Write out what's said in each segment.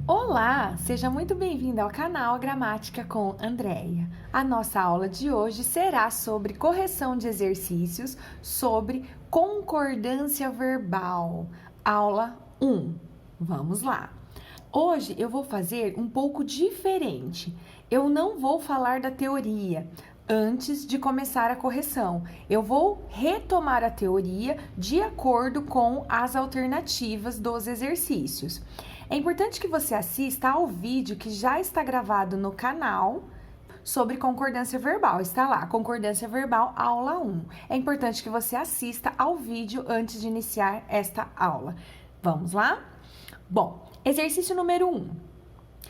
Olá, seja muito bem-vindo ao canal Gramática com Andréia. A nossa aula de hoje será sobre correção de exercícios sobre concordância verbal. Aula 1. Vamos lá. Hoje eu vou fazer um pouco diferente. Eu não vou falar da teoria antes de começar a correção. Eu vou retomar a teoria de acordo com as alternativas dos exercícios. É importante que você assista ao vídeo que já está gravado no canal sobre concordância verbal. Está lá, concordância verbal, aula 1. É importante que você assista ao vídeo antes de iniciar esta aula. Vamos lá? Bom, exercício número 1.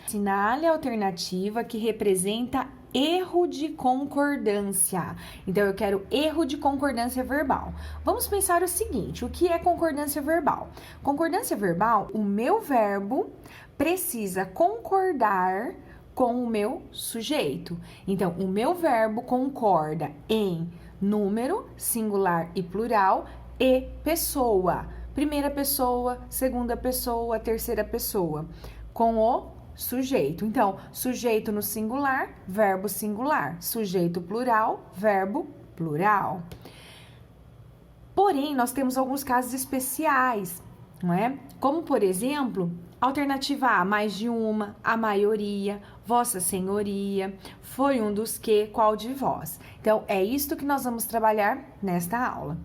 Assinale a alternativa que representa erro de concordância. Então, eu quero erro de concordância verbal. Vamos pensar o seguinte, o que é concordância verbal? Concordância verbal, o meu verbo precisa concordar com o meu sujeito. Então, o meu verbo concorda em número, singular e plural e pessoa. Primeira pessoa, segunda pessoa, terceira pessoa. Com o sujeito. Então, sujeito no singular, verbo singular. Sujeito plural, verbo plural. Porém, nós temos alguns casos especiais, não é? Como, por exemplo, alternativa A, mais de uma, a maioria, vossa senhoria, foi um dos que, qual de vós. Então, é isto que nós vamos trabalhar nesta aula.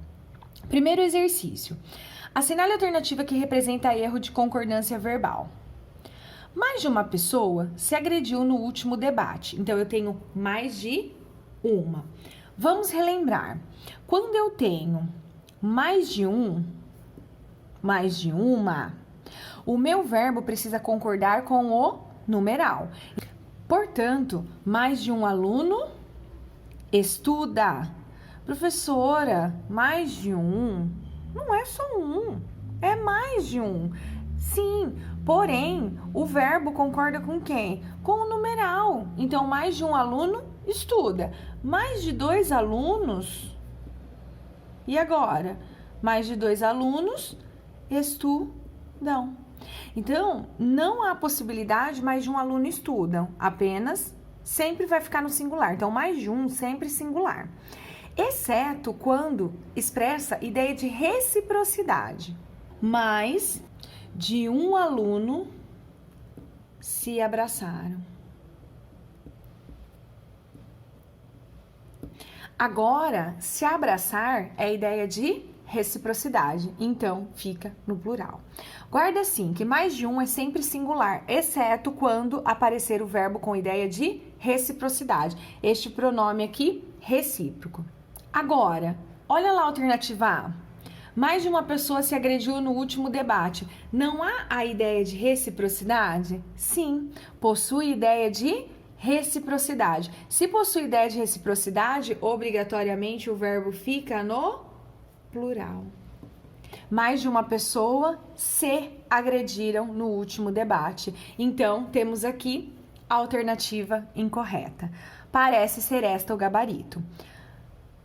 Primeiro exercício. Assinale a alternativa que representa erro de concordância verbal. Mais de uma pessoa se agrediu no último debate. Então, eu tenho mais de uma. Vamos relembrar. Quando eu tenho mais de um, mais de uma, o meu verbo precisa concordar com o numeral. Portanto, mais de um aluno estuda. Professora, mais de um? Não é só um, é mais de um. Sim, porém, o verbo concorda com quem? Com o numeral. Então, mais de um aluno estuda. Mais de dois alunos. E agora? Mais de dois alunos estudam. Então, não há possibilidade mais de um aluno estudam. Apenas sempre vai ficar no singular. Então, mais de um sempre singular. Exceto quando expressa ideia de reciprocidade. Mais de um aluno se abraçaram. Agora, se abraçar é a ideia de reciprocidade, então fica no plural. Guarda assim que mais de um é sempre singular, exceto quando aparecer o verbo com ideia de reciprocidade. Este pronome aqui, recíproco. Agora, olha lá a alternativa A. Mais de uma pessoa se agrediu no último debate. Não há a ideia de reciprocidade? Sim, possui ideia de reciprocidade. Se possui ideia de reciprocidade, obrigatoriamente o verbo fica no plural. Mais de uma pessoa se agrediram no último debate. Então, temos aqui a alternativa incorreta. Parece ser esta o gabarito.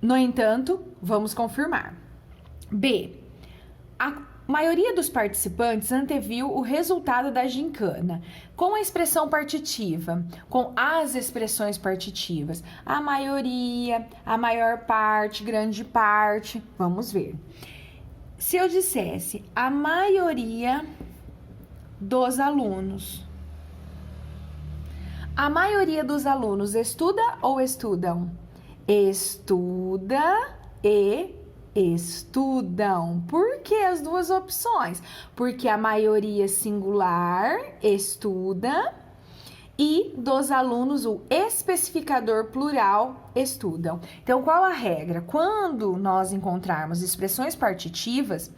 No entanto, vamos confirmar. B. A maioria dos participantes anteviu o resultado da gincana com a expressão partitiva, com as expressões partitivas. A maioria, a maior parte, grande parte. Vamos ver. Se eu dissesse a maioria dos alunos. A maioria dos alunos estuda ou estudam? Estuda e estudam. Por que as duas opções? Porque a maioria singular estuda e dos alunos o especificador plural estudam. Então, qual a regra? Quando nós encontrarmos expressões partitivas,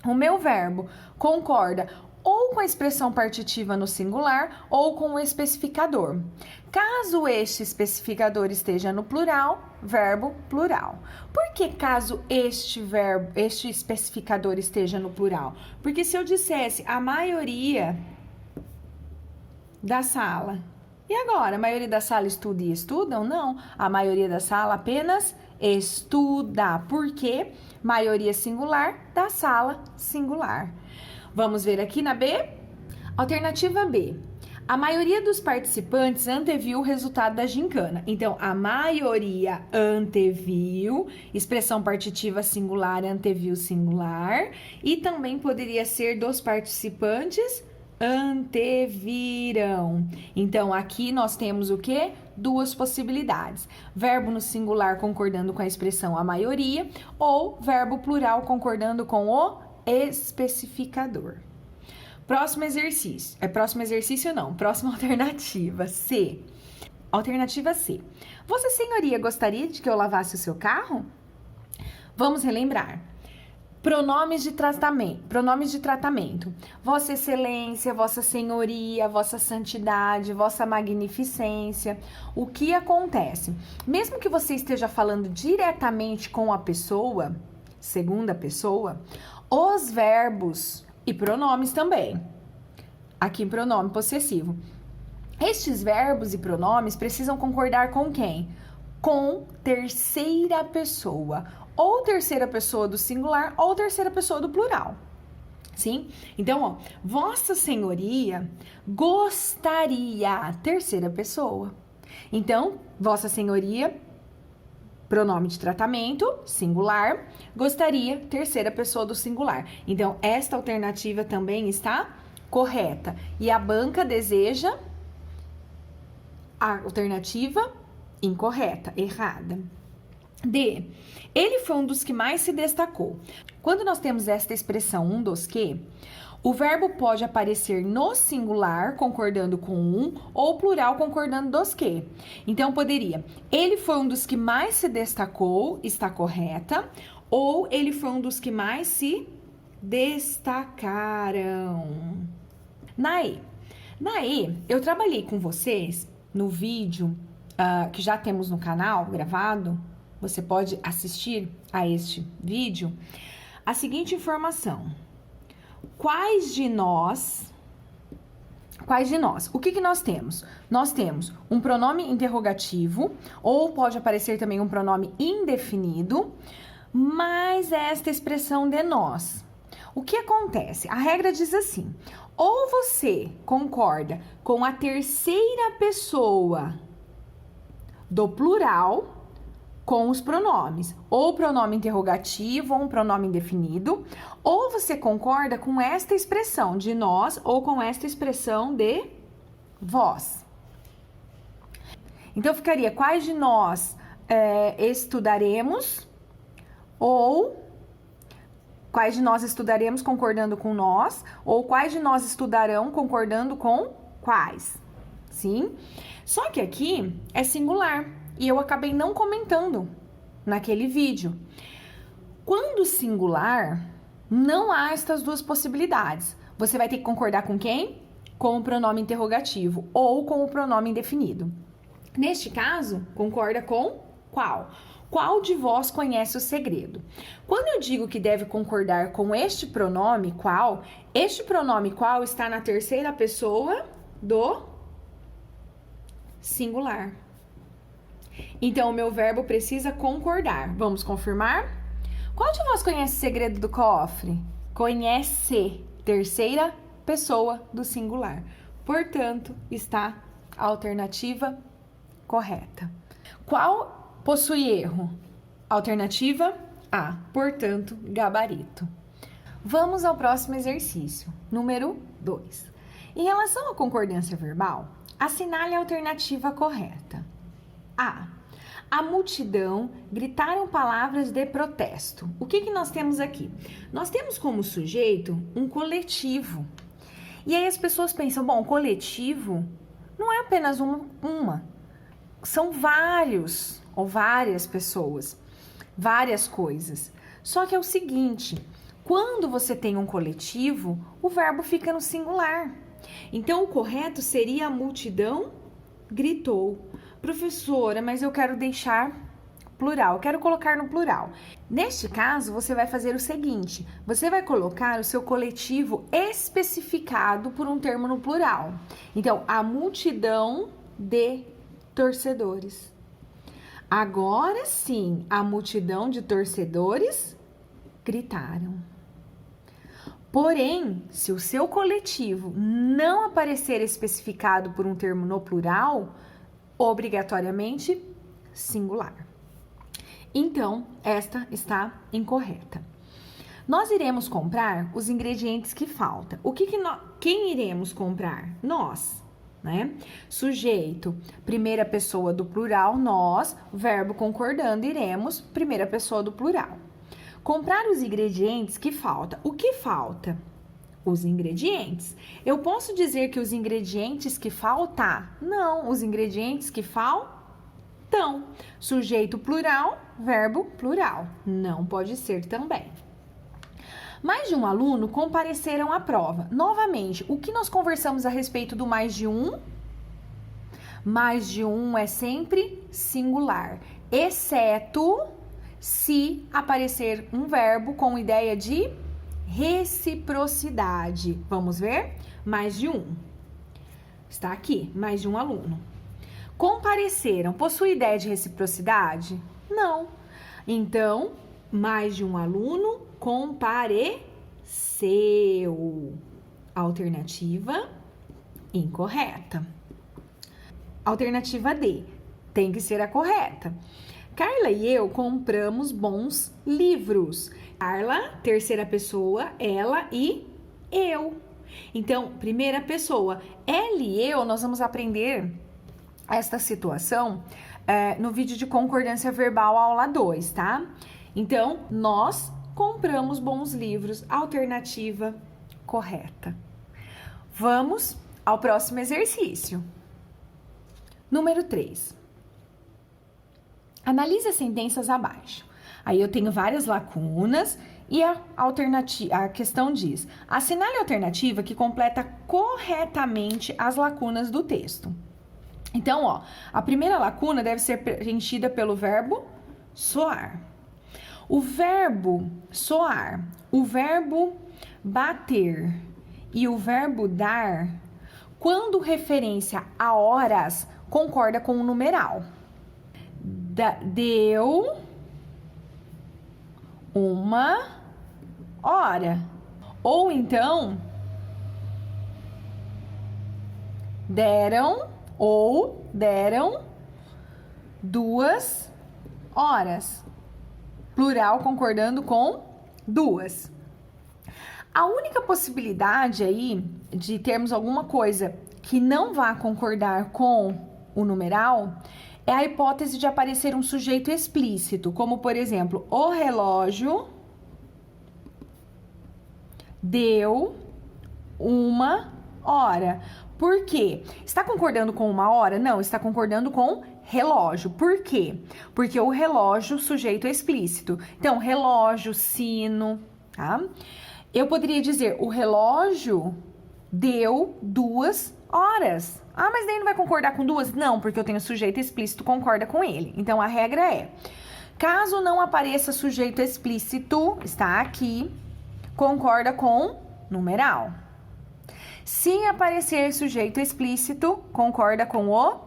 o meu verbo concorda ou com a expressão partitiva no singular ou com o especificador. Caso este especificador esteja no plural, verbo plural. Por que caso este especificador esteja no plural? Porque se eu dissesse a maioria da sala, e agora? A maioria da sala estuda e estudam? Não, a maioria da sala apenas estuda. Por quê? Maioria singular da sala singular. Vamos ver aqui na B? Alternativa B. A maioria dos participantes anteviu o resultado da gincana. Então, a maioria anteviu, expressão partitiva singular, anteviu singular. E também poderia ser dos participantes antevirão. Então, aqui nós temos o quê? Duas possibilidades. Verbo no singular concordando com a expressão a maioria ou verbo plural concordando com o especificador. Próximo exercício. Próxima alternativa. C. Alternativa C. Vossa Senhoria gostaria de que eu lavasse o seu carro? Vamos relembrar. Pronomes de tratamento. Vossa Excelência, Vossa Senhoria, Vossa Santidade, Vossa Magnificência. O que acontece? Mesmo que você esteja falando diretamente com a pessoa, segunda pessoa, os verbos e pronomes também. Aqui, pronome possessivo. Estes verbos e pronomes precisam concordar com quem? Com terceira pessoa. Ou terceira pessoa do singular ou terceira pessoa do plural. Sim? Então, ó, Vossa Senhoria gostaria, terceira pessoa. Então, Vossa Senhoria, pronome de tratamento, singular, gostaria, terceira pessoa do singular. Então, esta alternativa também está correta. E a banca deseja a alternativa incorreta, errada. D. Ele foi um dos que mais se destacou. Quando nós temos esta expressão um dos que, o verbo pode aparecer no singular, concordando com um, ou plural, concordando dos que. Então, poderia, ele foi um dos que mais se destacou, está correta, ou ele foi um dos que mais se destacaram. Na E, eu trabalhei com vocês no vídeo que já temos no canal gravado, você pode assistir a este vídeo, a seguinte informação. Quais de nós, o que nós temos? Nós temos um pronome interrogativo, ou pode aparecer também um pronome indefinido, mais esta expressão de nós. O que acontece? A regra diz assim, ou você concorda com a terceira pessoa do plural, com os pronomes, ou pronome interrogativo, ou um pronome indefinido, ou você concorda com esta expressão de nós, ou com esta expressão de vós. Então, ficaria quais de nós estudaremos, ou quais de nós estudaremos concordando com nós, ou quais de nós estudarão concordando com quais, sim? Só que aqui é singular. E eu acabei não comentando naquele vídeo. Quando singular, não há estas duas possibilidades. Você vai ter que concordar com quem? Com o pronome interrogativo ou com o pronome indefinido. Neste caso, concorda com qual? Qual de vós conhece o segredo? Quando eu digo que deve concordar com este pronome qual, este pronome qual está na terceira pessoa do singular. Então, o meu verbo precisa concordar. Vamos confirmar? Qual de vós conhece o segredo do cofre? Conhece, terceira pessoa do singular. Portanto, está a alternativa correta. Qual possui erro? Alternativa A, portanto, gabarito. Vamos ao próximo exercício, número 2. Em relação à concordância verbal, assinale a alternativa correta. A multidão gritaram palavras de protesto. O que nós temos aqui? Nós temos como sujeito um coletivo. E aí as pessoas pensam, bom, coletivo não é apenas uma. São vários ou várias pessoas, várias coisas. Só que é o seguinte, quando você tem um coletivo, o verbo fica no singular. Então, o correto seria a multidão gritou. Professora, mas eu quero deixar plural, eu quero colocar no plural. Neste caso, você vai fazer o seguinte, você vai colocar o seu coletivo especificado por um termo no plural. Então, a multidão de torcedores. Agora sim, a multidão de torcedores gritaram. Porém, se o seu coletivo não aparecer especificado por um termo no plural, obrigatoriamente singular. Então, esta está incorreta. Nós iremos comprar os ingredientes que faltam. Quem iremos comprar? Nós, né? Sujeito, primeira pessoa do plural, nós, verbo concordando, iremos, primeira pessoa do plural. Comprar os ingredientes que falta. O que falta? Os ingredientes. Eu posso dizer que os ingredientes que faltam? Não, os ingredientes que faltam. Sujeito plural, verbo plural. Não pode ser também. Mais de um aluno compareceram à prova. Novamente, o que nós conversamos a respeito do mais de um? Mais de um é sempre singular, exceto se aparecer um verbo com ideia de reciprocidade. Vamos ver? Mais de um. Está aqui, mais de um aluno. Compareceram. Possui ideia de reciprocidade? Não. Então, mais de um aluno compareceu. Alternativa incorreta. Alternativa D. Tem que ser a correta. Carla e eu compramos bons livros. Carla, terceira pessoa, ela e eu. Então, primeira pessoa, ela e eu, nós vamos aprender esta situação no vídeo de concordância verbal, aula 2, tá? Então, nós compramos bons livros, alternativa correta. Vamos ao próximo exercício. Número 3. Analise as sentenças abaixo. Aí eu tenho várias lacunas e a questão diz: assinale a alternativa que completa corretamente as lacunas do texto. Então, ó, a primeira lacuna deve ser preenchida pelo verbo soar. O verbo soar, o verbo bater e o verbo dar, quando referência a horas, concorda com o numeral. Deu uma hora. Ou então, deram 2 horas. Plural concordando com 2. A única possibilidade aí de termos alguma coisa que não vá concordar com o numeral é a hipótese de aparecer um sujeito explícito, como por exemplo, o relógio deu 1 hora. Por quê? Está concordando com 1 hora? Não, está concordando com relógio. Por quê? Porque o relógio, sujeito é explícito. Então, relógio, sino, tá? Eu poderia dizer, o relógio deu 2 horas. Ah, mas daí não vai concordar com 2? Não, porque eu tenho sujeito explícito, concorda com ele. Então, a regra é, caso não apareça sujeito explícito, está aqui, concorda com numeral. Se aparecer sujeito explícito, concorda com o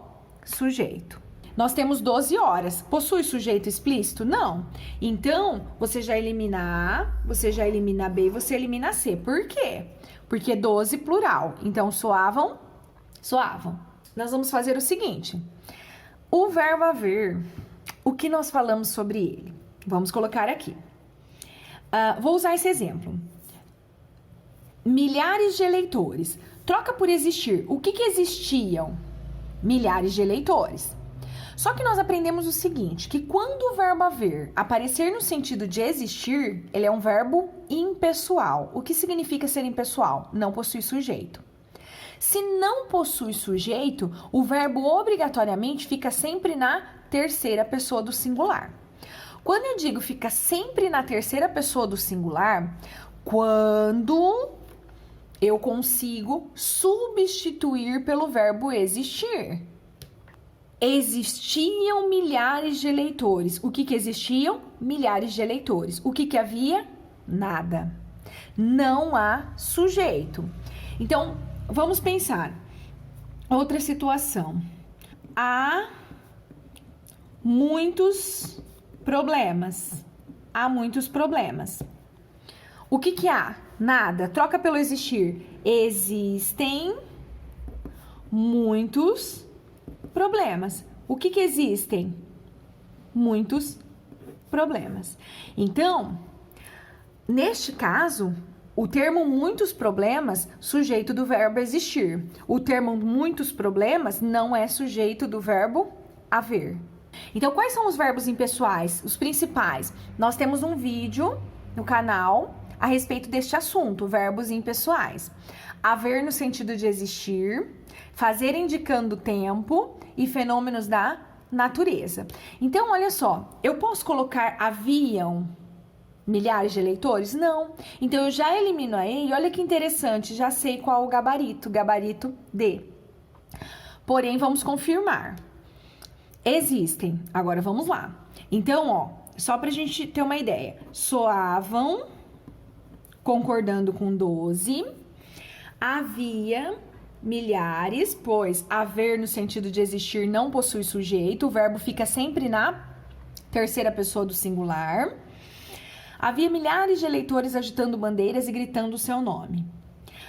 sujeito. Nós temos 12 horas. Possui sujeito explícito? Não. Então, você já elimina A, você já elimina B e você elimina C. Por quê? Porque 12 plural. Então, soavam. Nós vamos fazer o seguinte. O verbo haver, o que nós falamos sobre ele? Vamos colocar aqui. Vou usar esse exemplo. Milhares de eleitores. Troca por existir. O que existiam? Milhares de eleitores. Só que nós aprendemos o seguinte, que quando o verbo haver aparecer no sentido de existir, ele é um verbo impessoal. O que significa ser impessoal? Não possui sujeito. Se não possui sujeito, o verbo obrigatoriamente fica sempre na terceira pessoa do singular. Quando eu digo fica sempre na terceira pessoa do singular, quando eu consigo substituir pelo verbo existir. Existiam milhares de eleitores. O que existiam? Milhares de eleitores. O que havia? Nada. Não há sujeito. Então, vamos pensar. Outra situação. Há muitos problemas. Há muitos problemas. O que há? Nada. Troca pelo existir. Existem muitos problemas. O que existem? Muitos problemas. Então, neste caso, o termo muitos problemas, sujeito do verbo existir. O termo muitos problemas não é sujeito do verbo haver. Então, quais são os verbos impessoais? Os principais. Nós temos um vídeo no canal a respeito deste assunto, verbos impessoais. Haver no sentido de existir, fazer indicando tempo e fenômenos da natureza. Então, olha só, eu posso colocar haviam milhares de eleitores? Não. Então, eu já elimino a E e olha que interessante, já sei qual o gabarito, gabarito D. Porém, vamos confirmar. Existem. Agora, vamos lá. Então, ó, só pra gente ter uma ideia. Soavam, concordando com 12. Havia milhares, pois haver no sentido de existir não possui sujeito, o verbo fica sempre na terceira pessoa do singular. Havia milhares de eleitores agitando bandeiras e gritando o seu nome.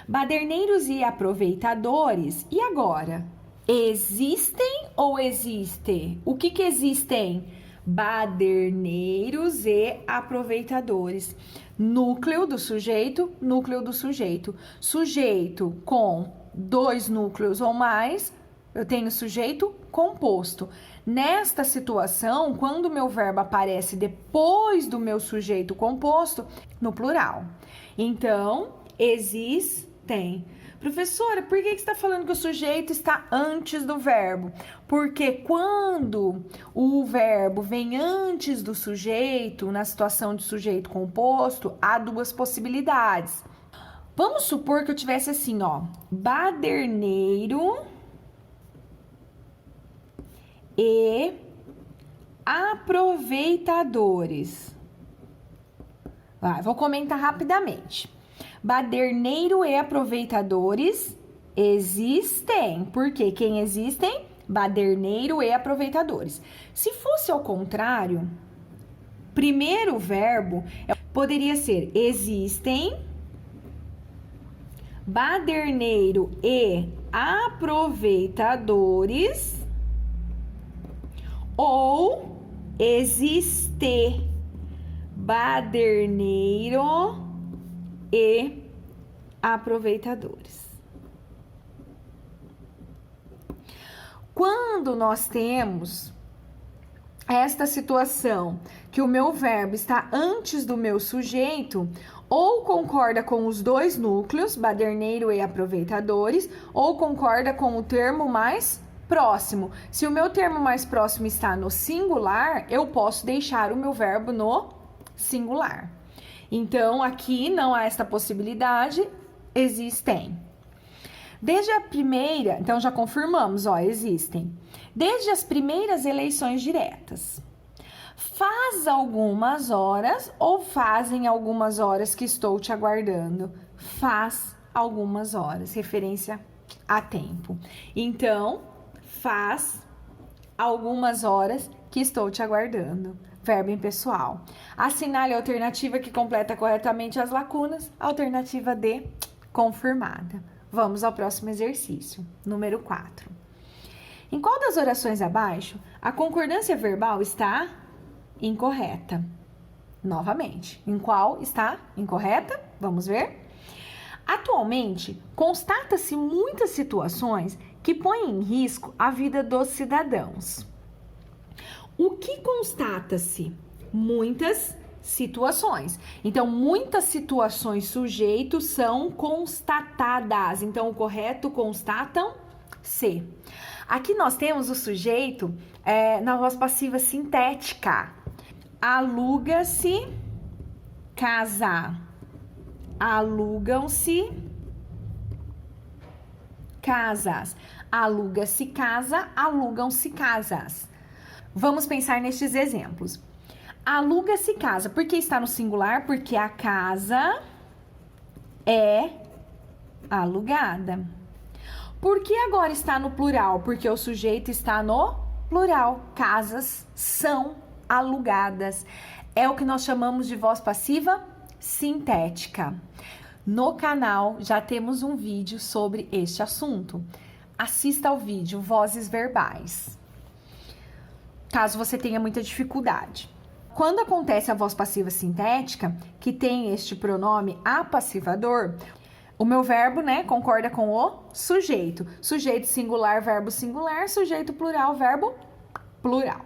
Baderneiros e aproveitadores. E agora? Existem ou existe? O que existem? Baderneiros e aproveitadores. Núcleo do sujeito, núcleo do sujeito. Sujeito com 2 núcleos ou mais, eu tenho sujeito composto. Nesta situação, quando o meu verbo aparece depois do meu sujeito composto, no plural. Então, existem. Professora, por que você está falando que o sujeito está antes do verbo? Porque quando o verbo vem antes do sujeito, na situação de sujeito composto, há 2 possibilidades. Vamos supor que eu tivesse assim, ó, baderneiro e aproveitadores. Vou comentar rapidamente. Baderneiro e aproveitadores existem. Porque quem existem? Baderneiro e aproveitadores. Se fosse ao contrário, primeiro verbo poderia ser existem, baderneiro e aproveitadores, ou existe baderneiro e aproveitadores. Quando nós temos esta situação que o meu verbo está antes do meu sujeito, ou concorda com os 2 núcleos, baderneiro e aproveitadores, ou concorda com o termo mais próximo. Se o meu termo mais próximo está no singular, eu posso deixar o meu verbo no singular. Então, aqui não há esta possibilidade, existem. Desde a primeira, então já confirmamos, ó, existem. Desde as primeiras eleições diretas. Faz algumas horas ou fazem algumas horas que estou te aguardando? Faz algumas horas, referência a tempo. Então, faz algumas horas que estou te aguardando. Verbo impessoal. Assinale a alternativa que completa corretamente as lacunas. Alternativa D, confirmada. Vamos ao próximo exercício, número 4. Em qual das orações abaixo a concordância verbal está incorreta? Novamente, em qual está incorreta? Vamos ver. Atualmente, constata-se muitas situações que põem em risco a vida dos cidadãos. O que constata-se? Muitas situações. Então, muitas situações sujeitos são constatadas. Então, o correto constatam-se. Aqui nós temos o sujeito na voz passiva sintética. Aluga-se casa. Alugam-se casas. Aluga-se casa, alugam-se casas. Vamos pensar nestes exemplos. Aluga-se casa. Por que está no singular? Porque a casa é alugada. Por que agora está no plural? Porque o sujeito está no plural. Casas são alugadas. É o que nós chamamos de voz passiva sintética. No canal já temos um vídeo sobre este assunto. Assista ao vídeo Vozes Verbais, caso você tenha muita dificuldade. Quando acontece a voz passiva sintética, que tem este pronome apassivador, o meu verbo, concorda com o sujeito. Sujeito singular, verbo singular, sujeito plural, verbo plural.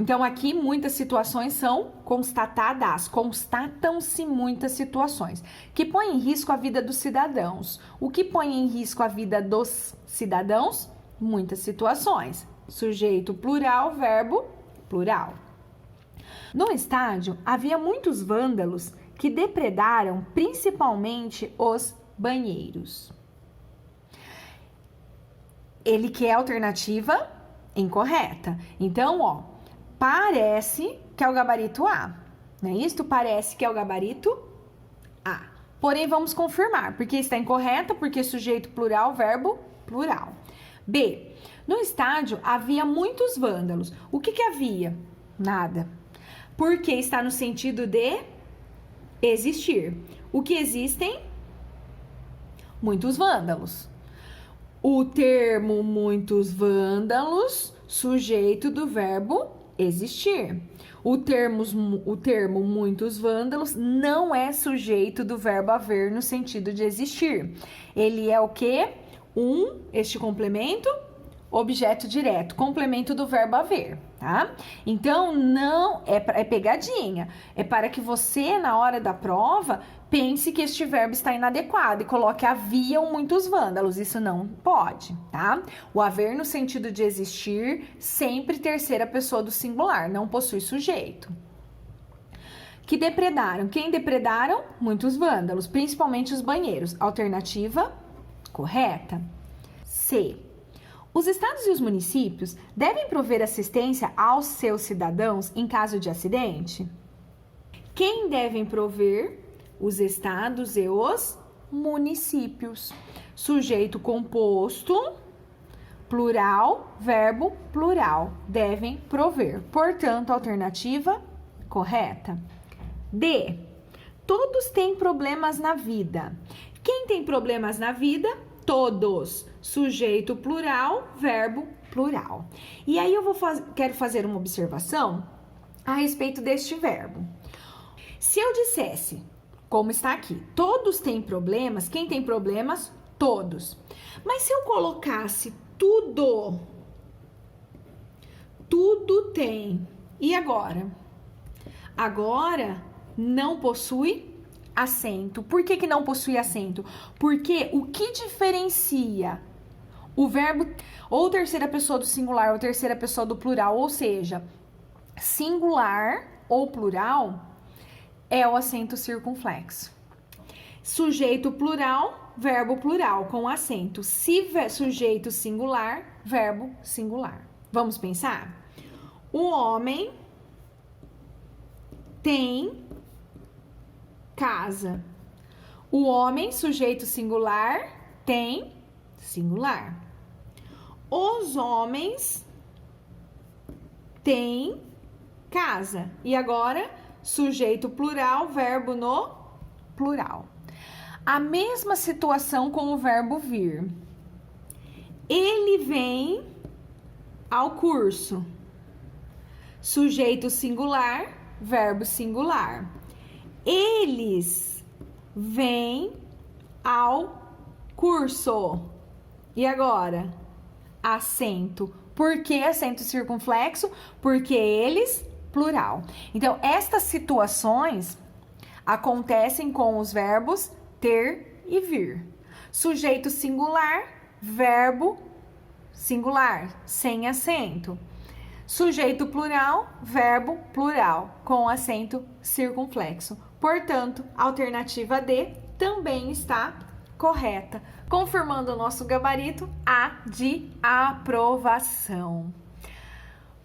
Então, aqui muitas situações são constatadas, constatam-se muitas situações, que põem em risco a vida dos cidadãos. O que põe em risco a vida dos cidadãos? Muitas situações. Sujeito plural, verbo plural. No estádio, havia muitos vândalos que depredaram principalmente os banheiros. Ele quer a alternativa incorreta. Então, parece que é o gabarito A, não é isso? Parece que é o gabarito A. Porém, vamos confirmar, porque está incorreta, porque sujeito plural, verbo plural. B. No estádio havia muitos vândalos. O que havia? Nada. Porque está no sentido de existir. O que existem? Muitos vândalos. O termo muitos vândalos, sujeito do verbo existir. O termo muitos vândalos não é sujeito do verbo haver no sentido de existir. Ele é o quê? Este complemento, objeto direto, complemento do verbo haver, tá? Então, não é pegadinha. É para que você, na hora da prova, pense que este verbo está inadequado e coloque haviam muitos vândalos. Isso não pode, tá? O haver no sentido de existir, sempre terceira pessoa do singular, não possui sujeito. Que depredaram. Quem depredaram? Muitos vândalos, principalmente os banheiros. Alternativa correta. C. Os estados e os municípios devem prover assistência aos seus cidadãos em caso de acidente? Quem devem prover? Os estados e os municípios. Sujeito composto, plural, verbo plural. Devem prover. Portanto, alternativa correta. D. Todos têm problemas na vida. Quem tem problemas na vida? Todos. Sujeito plural, verbo plural. E aí quero fazer uma observação a respeito deste verbo. Se eu dissesse, como está aqui, todos têm problemas, quem tem problemas? Todos. Mas se eu colocasse tudo tem, e agora? Agora não possui acento. Por que não possui acento? Porque o que diferencia o verbo ou terceira pessoa do singular ou terceira pessoa do plural, ou seja, singular ou plural, é o acento circunflexo. Sujeito plural, verbo plural com acento. Sujeito singular, verbo singular. Vamos pensar? O homem tem casa. O homem, sujeito singular, tem singular. Os homens têm casa. E agora, sujeito plural, verbo no plural. A mesma situação com o verbo vir. Ele vem ao curso. Sujeito singular, verbo singular. Eles vêm ao curso. E agora? Acento. Por que acento circunflexo? Porque eles, plural. Então, estas situações acontecem com os verbos ter e vir. Sujeito singular, verbo singular, sem acento. Sujeito plural, verbo plural, com acento circunflexo. Portanto, a alternativa D também está correta, confirmando o nosso gabarito A de aprovação.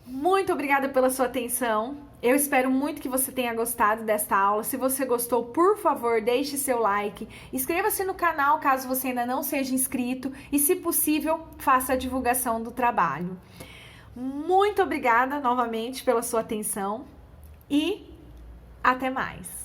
Muito obrigada pela sua atenção. Eu espero muito que você tenha gostado desta aula. Se você gostou, por favor, deixe seu like. Inscreva-se no canal caso você ainda não seja inscrito e, se possível, faça a divulgação do trabalho. Muito obrigada novamente pela sua atenção e até mais.